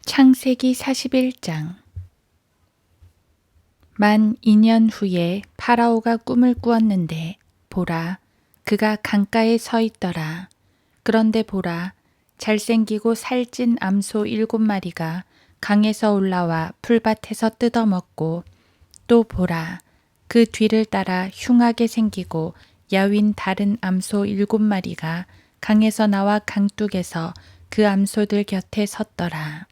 창세기 41장. 만 2년 후에 파라오가 꿈을 꾸었는데 보라, 그가 강가에 서 있더라. 그런데 보라, 잘생기고 살찐 암소 7마리가 강에서 올라와 풀밭에서 뜯어먹고, 또 보라, 그 뒤를 따라 흉하게 생기고 야윈 다른 암소 7마리가 강에서 나와 강둑에서 그 암소들 곁에 섰더라.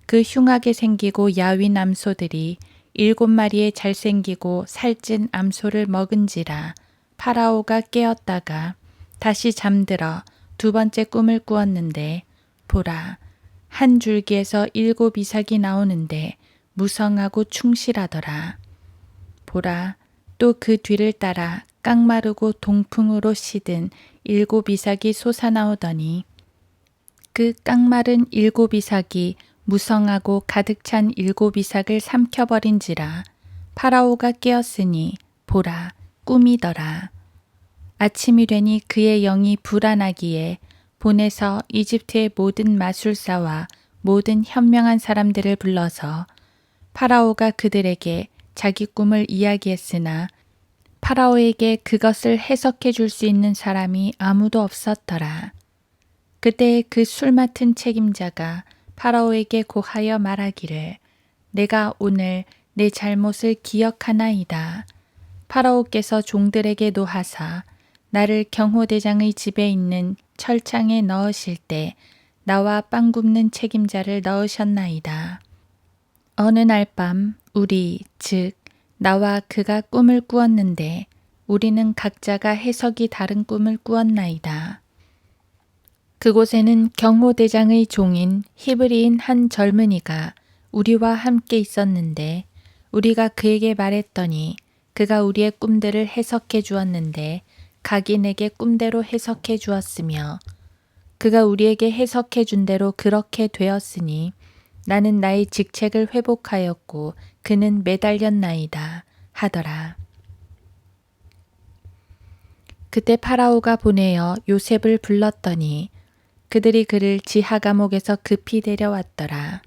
그 흉하게 생기고 야윈 암소들이 7마리의 잘생기고 살찐 암소를 먹은지라. 파라오가 깨었다가 다시 잠들어 두 번째 꿈을 꾸었는데 보라, 한 줄기에서 7 이삭이 나오는데 무성하고 충실하더라. 보라, 또 그 뒤를 따라 깡마르고 동풍으로 시든 7 이삭이 솟아나오더니 그 깡마른 7 이삭이 무성하고 가득 찬 7 이삭을 삼켜버린지라. 파라오가 깨었으니 보라, 꿈이더라. 아침이 되니 그의 영이 불안하기에 보내서 이집트의 모든 마술사와 모든 현명한 사람들을 불러서 파라오가 그들에게 자기 꿈을 이야기했으나 파라오에게 그것을 해석해 줄 수 있는 사람이 아무도 없었더라. 그때 그 술 맡은 책임자가 파라오에게 고하여 말하기를, 내가 오늘 내 잘못을 기억하나이다. 파라오께서 종들에게 노하사 나를 경호대장의 집에 있는 철창에 넣으실 때 나와 빵 굽는 책임자를 넣으셨나이다. 어느 날 밤 우리, 즉 나와 그가 꿈을 꾸었는데 우리는 각자가 해석이 다른 꿈을 꾸었나이다. 그곳에는 경호대장의 종인 히브리인 한 젊은이가 우리와 함께 있었는데 우리가 그에게 말했더니 그가 우리의 꿈들을 해석해 주었는데 각인에게 꿈대로 해석해 주었으며 그가 우리에게 해석해 준 대로 그렇게 되었으니 나는 나의 직책을 회복하였고 그는 매달렸나이다 하더라. 그때 파라오가 보내어 요셉을 불렀더니 그들이 그를 지하 감옥에서 급히 데려왔더라.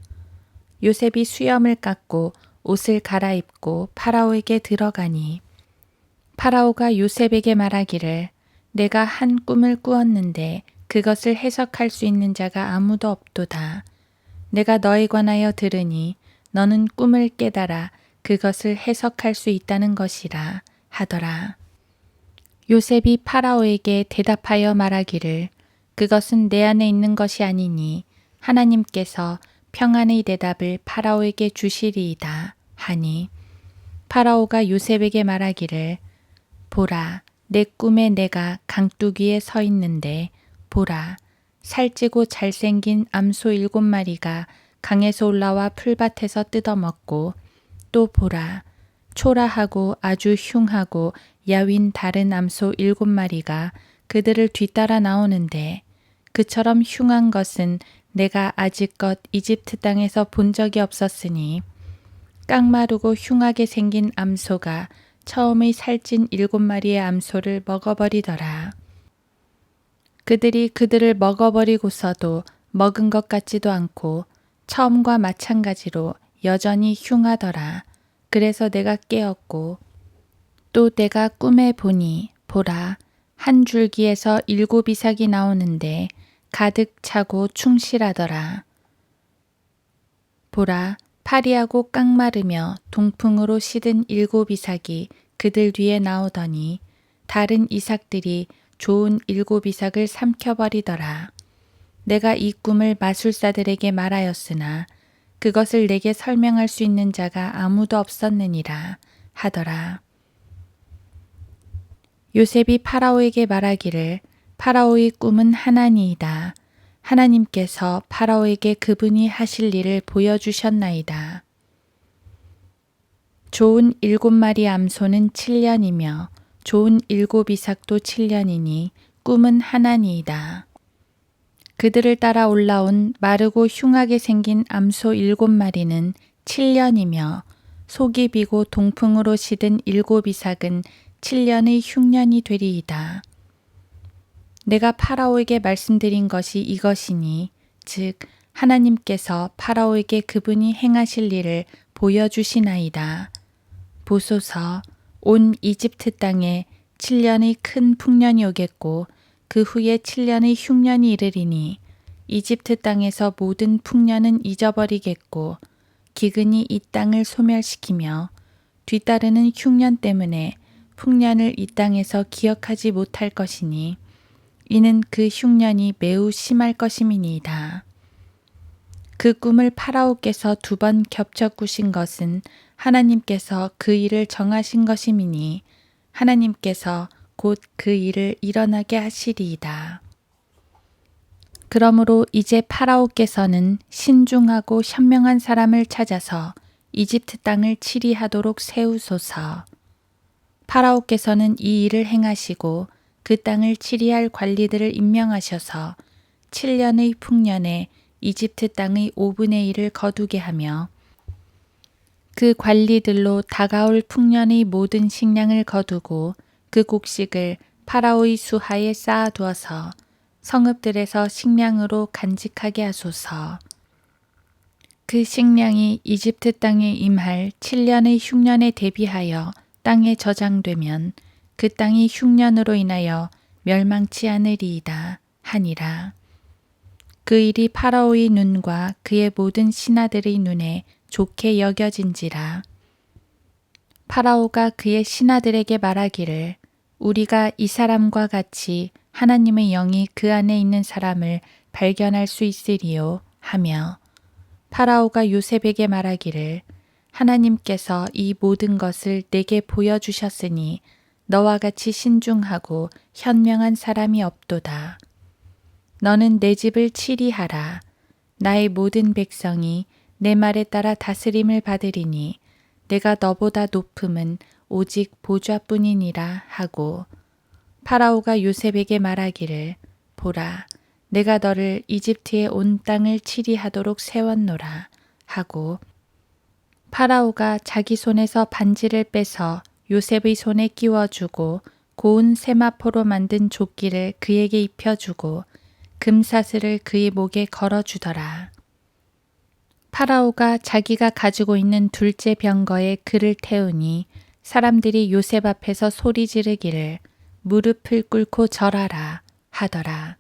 요셉이 수염을 깎고 옷을 갈아입고 파라오에게 들어가니 파라오가 요셉에게 말하기를, 내가 한 꿈을 꾸었는데 그것을 해석할 수 있는 자가 아무도 없도다. 내가 너에 관하여 들으니 너는 꿈을 깨달아 그것을 해석할 수 있다는 것이라 하더라. 요셉이 파라오에게 대답하여 말하기를, 그것은 내 안에 있는 것이 아니니 하나님께서 평안의 대답을 파라오에게 주시리이다 하니, 파라오가 요셉에게 말하기를, 보라, 내 꿈에 내가 강둑 위에 서 있는데 보라, 살찌고 잘생긴 암소 7마리가 강에서 올라와 풀밭에서 뜯어먹고, 또 보라, 초라하고 아주 흉하고 야윈 다른 암소 7마리가 그들을 뒤따라 나오는데 그처럼 흉한 것은 내가 아직껏 이집트 땅에서 본 적이 없었으니 깡마르고 흉하게 생긴 암소가 처음의 살찐 7마리의 암소를 먹어버리더라. 그들이 그들을 먹어버리고서도 먹은 것 같지도 않고 처음과 마찬가지로 여전히 흉하더라. 그래서 내가 깨었고 또 내가 꿈에 보니 보라, 한 줄기에서 7 이삭이 나오는데 가득 차고 충실하더라. 보라, 파리하고 깡마르며 동풍으로 시든 7 이삭이 그들 뒤에 나오더니 다른 이삭들이 좋은 7 이삭을 삼켜버리더라. 내가 이 꿈을 마술사들에게 말하였으나 그것을 내게 설명할 수 있는 자가 아무도 없었느니라 하더라. 요셉이 파라오에게 말하기를, 파라오의 꿈은 하나니이다. 하나님께서 파라오에게 그분이 하실 일을 보여주셨나이다. 좋은 7마리 암소는 7년이며 좋은 7 이삭도 7년이니 꿈은 하나니이다. 그들을 따라 올라온 마르고 흉하게 생긴 암소 7마리는 7년이며 속이 비고 동풍으로 시든 7 이삭은 7년의 흉년이 되리이다. 내가 파라오에게 말씀드린 것이 이것이니 즉 하나님께서 파라오에게 그분이 행하실 일을 보여주시나이다. 보소서, 온 이집트 땅에 7년의 큰 풍년이 오겠고 그 후에 7년의 흉년이 이르리니 이집트 땅에서 모든 풍년은 잊어버리겠고 기근이 이 땅을 소멸시키며 뒤따르는 흉년 때문에 풍년을 이 땅에서 기억하지 못할 것이니 이는 그 흉년이 매우 심할 것임이니이다. 그 꿈을 파라오께서 2번 겹쳐 꾸신 것은 하나님께서 그 일을 정하신 것임이니 하나님께서 곧 그 일을 일어나게 하시리이다. 그러므로 이제 파라오께서는 신중하고 현명한 사람을 찾아서 이집트 땅을 치리하도록 세우소서. 파라오께서는 이 일을 행하시고 그 땅을 치리할 관리들을 임명하셔서 7년의 풍년에 이집트 땅의 5분의 1을 거두게 하며 그 관리들로 다가올 풍년의 모든 식량을 거두고 그 곡식을 파라오의 수하에 쌓아두어서 성읍들에서 식량으로 간직하게 하소서. 그 식량이 이집트 땅에 임할 7년의 흉년에 대비하여 땅에 저장되면 그 땅이 흉년으로 인하여 멸망치 않으리이다 하니라. 그 일이 파라오의 눈과 그의 모든 신하들의 눈에 좋게 여겨진지라. 파라오가 그의 신하들에게 말하기를 우리가 이 사람과 같이 하나님의 영이 그 안에 있는 사람을 발견할 수 있으리요 하며 파라오가 요셉에게 말하기를 하나님께서 이 모든 것을 내게 보여주셨으니 너와 같이 신중하고 현명한 사람이 없도다. 너는 내 집을 치리하라. 나의 모든 백성이 내 말에 따라 다스림을 받으리니 내가 너보다 높음은 오직 보좌뿐이니라 하고 파라오가 요셉에게 말하기를 보라 내가 너를 이집트의 온 땅을 치리하도록 세웠노라 하고 파라오가 자기 손에서 반지를 빼서 요셉의 손에 끼워주고 고운 세마포로 만든 조끼를 그에게 입혀주고 금사슬을 그의 목에 걸어주더라. 파라오가 자기가 가지고 있는 둘째 병거에 그를 태우니 사람들이 요셉 앞에서 소리 지르기를 무릎을 꿇고 절하라 하더라.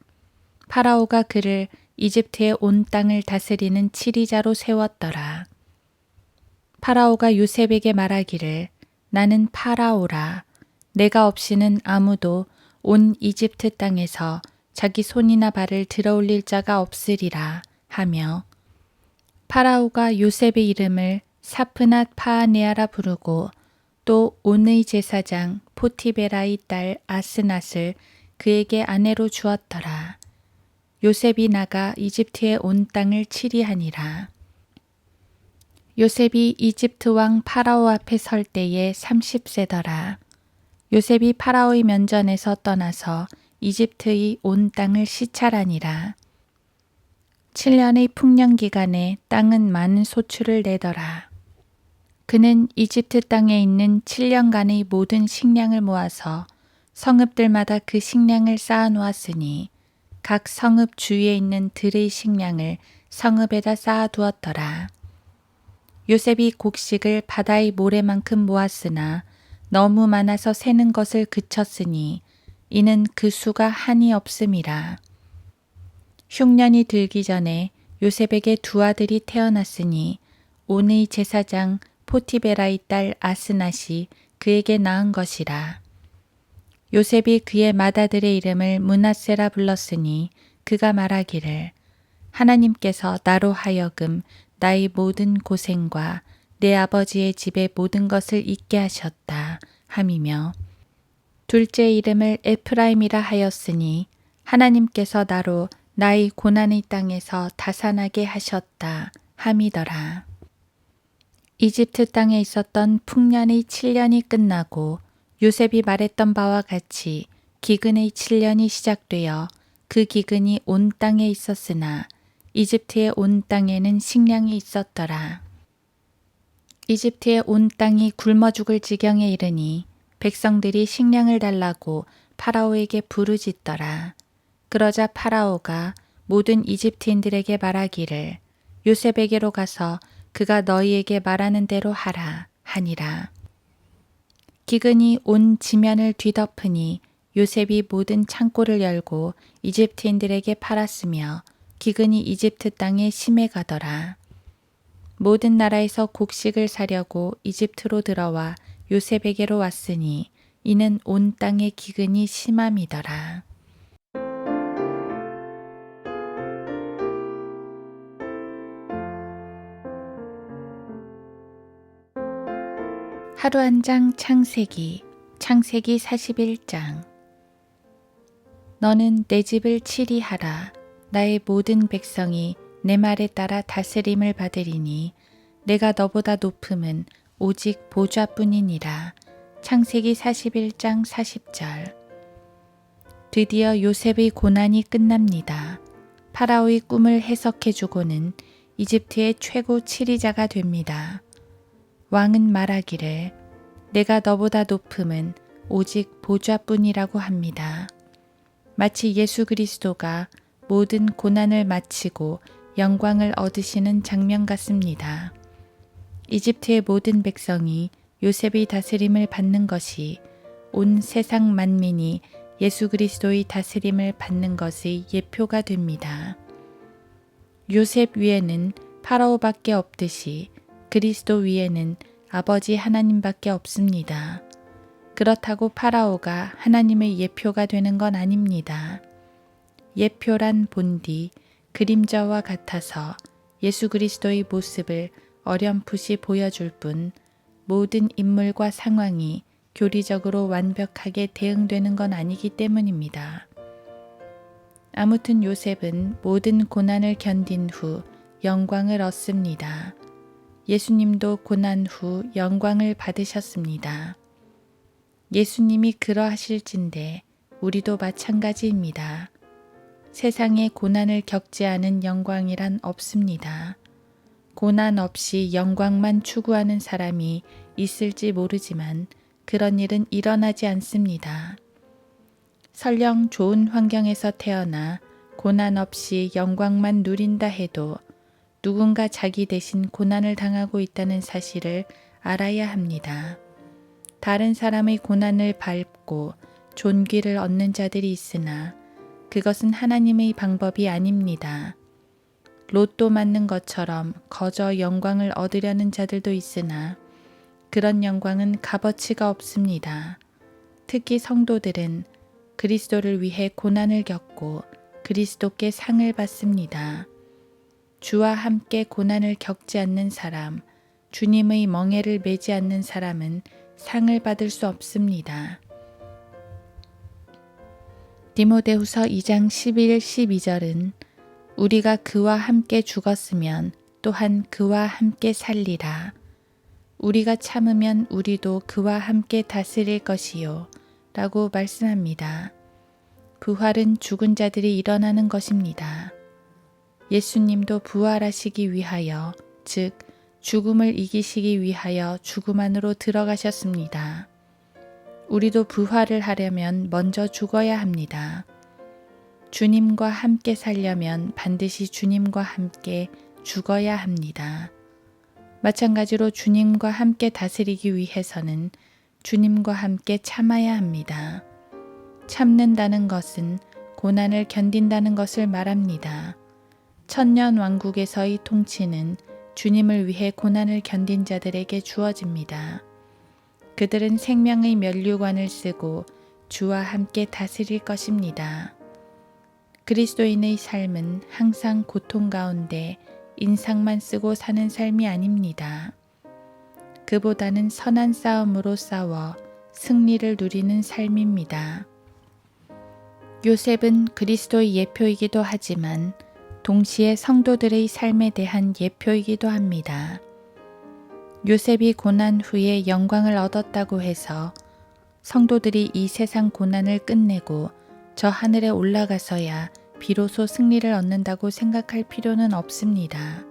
파라오가 그를 이집트의 온 땅을 다스리는 치리자로 세웠더라. 파라오가 요셉에게 말하기를 나는 파라오라. 내가 없이는 아무도 온 이집트 땅에서 자기 손이나 발을 들어올릴 자가 없으리라 하며 파라오가 요셉의 이름을 사프낫 파아네아라 부르고 또 온의 제사장 포티베라의 딸 아스낫을 그에게 아내로 주었더라. 요셉이 나가 이집트의 온 땅을 치리하니라. 요셉이 이집트 왕 파라오 앞에 설 때에 30세더라. 요셉이 파라오의 면전에서 떠나서 이집트의 온 땅을 시찰하니라. 7년의 풍년 기간에 땅은 많은 소출을 내더라. 그는 이집트 땅에 있는 7년간의 모든 식량을 모아서 성읍들마다 그 식량을 쌓아 놓았으니 각 성읍 주위에 있는 들의 식량을 성읍에다 쌓아 두었더라. 요셉이 곡식을 바다의 모래만큼 모았으나 너무 많아서 세는 것을 그쳤으니 이는 그 수가 한이 없음이라. 흉년이 들기 전에 요셉에게 2 아들이 태어났으니 온의 제사장 포티베라의 딸 아스낫이 그에게 낳은 것이라. 요셉이 그의 맏아들의 이름을 므낫세라 불렀으니 그가 말하기를 하나님께서 나로 하여금 나의 모든 고생과 내 아버지의 집의 모든 것을 잊게 하셨다 함이며 둘째 이름을 에프라임이라 하였으니 하나님께서 나로 나의 고난의 땅에서 다산하게 하셨다 함이더라. 이집트 땅에 있었던 풍년의 7년이 끝나고 요셉이 말했던 바와 같이 기근의 7년이 시작되어 그 기근이 온 땅에 있었으나 이집트의 온 땅에는 식량이 있었더라. 이집트의 온 땅이 굶어 죽을 지경에 이르니 백성들이 식량을 달라고 파라오에게 부르짖더라. 그러자 파라오가 모든 이집트인들에게 말하기를 요셉에게로 가서 그가 너희에게 말하는 대로 하라 하니라. 기근이 온 지면을 뒤덮으니 요셉이 모든 창고를 열고 이집트인들에게 팔았으며 기근이 이집트 땅에 심해 가더라. 모든 나라에서 곡식을 사려고 이집트로 들어와 요셉에게로 왔으니 이는 온 땅의 기근이 심함이더라. 하루 한 장 창세기 41장. 너는 내 집을 치리하라. 나의 모든 백성이 내 말에 따라 다스림을 받으리니 내가 너보다 높음은 오직 보좌뿐이니라. 창세기 41장 40절. 드디어 요셉의 고난이 끝납니다. 파라오의 꿈을 해석해주고는 이집트의 최고 치리자가 됩니다. 왕은 말하기를 내가 너보다 높음은 오직 보좌뿐이라고 합니다. 마치 예수 그리스도가 모든 고난을 마치고 영광을 얻으시는 장면 같습니다. 이집트의 모든 백성이 요셉의 다스림을 받는 것이 온 세상 만민이 예수 그리스도의 다스림을 받는 것의 예표가 됩니다. 요셉 위에는 파라오밖에 없듯이 그리스도 위에는 아버지 하나님밖에 없습니다. 그렇다고 파라오가 하나님의 예표가 되는 건 아닙니다. 예표란 본디 그림자와 같아서 예수 그리스도의 모습을 어렴풋이 보여줄 뿐 모든 인물과 상황이 교리적으로 완벽하게 대응되는 건 아니기 때문입니다. 아무튼 요셉은 모든 고난을 견딘 후 영광을 얻습니다. 예수님도 고난 후 영광을 받으셨습니다. 예수님이 그러하실진대 우리도 마찬가지입니다. 세상에 고난을 겪지 않은 영광이란 없습니다. 고난 없이 영광만 추구하는 사람이 있을지 모르지만 그런 일은 일어나지 않습니다. 설령 좋은 환경에서 태어나 고난 없이 영광만 누린다 해도 누군가 자기 대신 고난을 당하고 있다는 사실을 알아야 합니다. 다른 사람의 고난을 밟고 존귀를 얻는 자들이 있으나 그것은 하나님의 방법이 아닙니다. 로또 맞는 것처럼 거저 영광을 얻으려는 자들도 있으나 그런 영광은 값어치가 없습니다. 특히 성도들은 그리스도를 위해 고난을 겪고 그리스도께 상을 받습니다. 주와 함께 고난을 겪지 않는 사람, 주님의 멍에를 매지 않는 사람은 상을 받을 수 없습니다. 디모데후서 2장 11, 12절은 우리가 그와 함께 죽었으면 또한 그와 함께 살리라. 우리가 참으면 우리도 그와 함께 다스릴 것이요 라고 말씀합니다. 부활은 죽은 자들이 일어나는 것입니다. 예수님도 부활하시기 위하여, 즉 죽음을 이기시기 위하여 죽음 안으로 들어가셨습니다. 우리도 부활을 하려면 먼저 죽어야 합니다. 주님과 함께 살려면 반드시 주님과 함께 죽어야 합니다. 마찬가지로 주님과 함께 다스리기 위해서는 주님과 함께 참아야 합니다. 참는다는 것은 고난을 견딘다는 것을 말합니다. 천년 왕국에서의 통치는 주님을 위해 고난을 견딘 자들에게 주어집니다. 그들은 생명의 면류관을 쓰고 주와 함께 다스릴 것입니다. 그리스도인의 삶은 항상 고통 가운데 인상만 쓰고 사는 삶이 아닙니다. 그보다는 선한 싸움으로 싸워 승리를 누리는 삶입니다. 요셉은 그리스도의 예표이기도 하지만 동시에 성도들의 삶에 대한 예표이기도 합니다. 요셉이 고난 후에 영광을 얻었다고 해서 성도들이 이 세상 고난을 끝내고 저 하늘에 올라가서야 비로소 승리를 얻는다고 생각할 필요는 없습니다.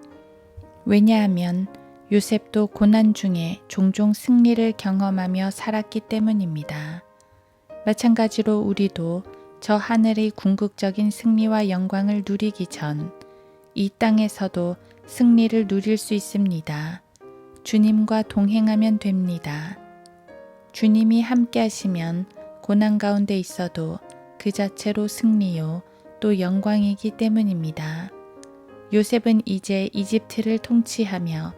왜냐하면 요셉도 고난 중에 종종 승리를 경험하며 살았기 때문입니다. 마찬가지로 우리도 저 하늘의 궁극적인 승리와 영광을 누리기 전 이 땅에서도 승리를 누릴 수 있습니다. 주님과 동행하면 됩니다. 주님이 함께 하시면 고난 가운데 있어도 그 자체로 승리요 또 영광이기 때문입니다. 요셉은 이제 이집트를 통치하며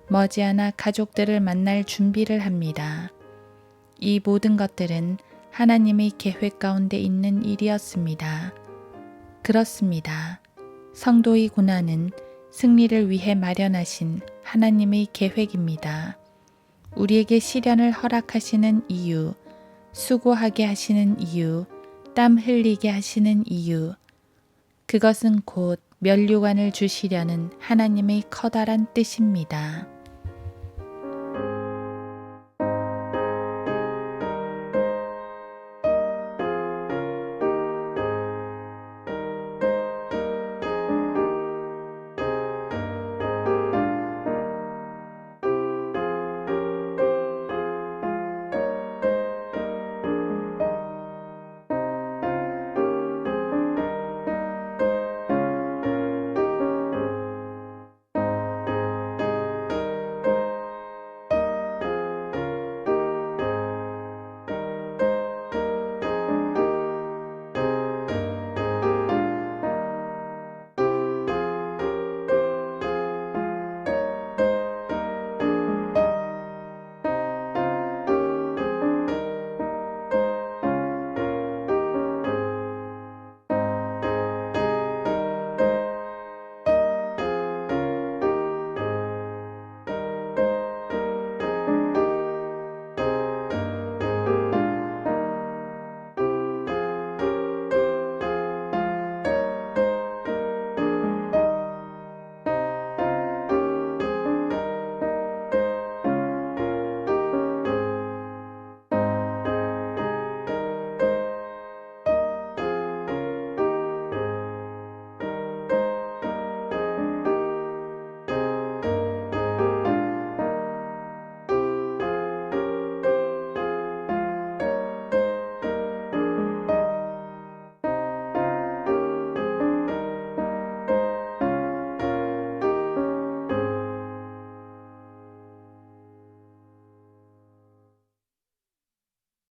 머지않아 가족들을 만날 준비를 합니다. 이 모든 것들은 하나님의 계획 가운데 있는 일이었습니다. 그렇습니다. 성도의 고난은 승리를 위해 마련하신 하나님의 계획입니다. 우리에게 시련을 허락하시는 이유, 수고하게 하시는 이유, 땀 흘리게 하시는 이유, 그것은 곧 면류관을 주시려는 하나님의 커다란 뜻입니다.